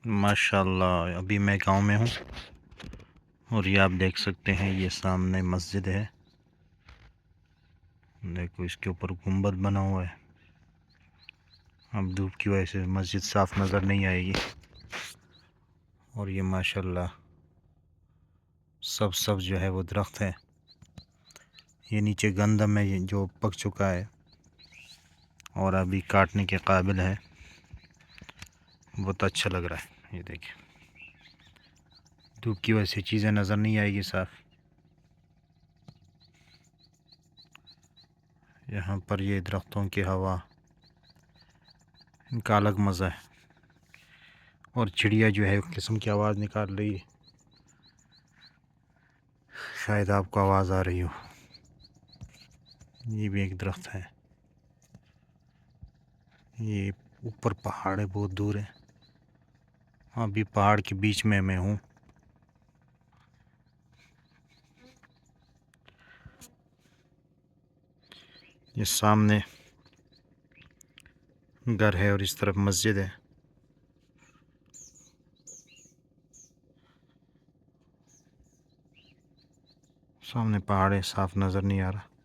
माशाल्लाह अभी मैं गांव में हूँ और ये आप देख सकते हैं, ये सामने मस्जिद है। देखो इसके ऊपर गुंबद बना हुआ है। अब धूप की वजह से मस्जिद साफ नज़र नहीं आएगी। और ये माशाल्लाह सब जो है वो दरख्त है। ये नीचे गंदम है जो पक चुका है और अभी काटने के काबिल है। बहुत अच्छा लग रहा है। ये देखिए, धूप की वजह से चीज़ें नज़र नहीं आएगी साफ। यहाँ पर ये दरख्तों की हवा, इनका अलग मज़ा है। और चिड़िया जो है एक किस्म की आवाज़ निकाल रही है, शायद आपको आवाज़ आ रही हो। ये भी एक दरख्त है। ये ऊपर पहाड़ है, बहुत दूर है। अभी पहाड़ के बीच में मैं हूँ। ये सामने घर है और इस तरफ मस्जिद है। सामने पहाड़ है, साफ नज़र नहीं आ रहा।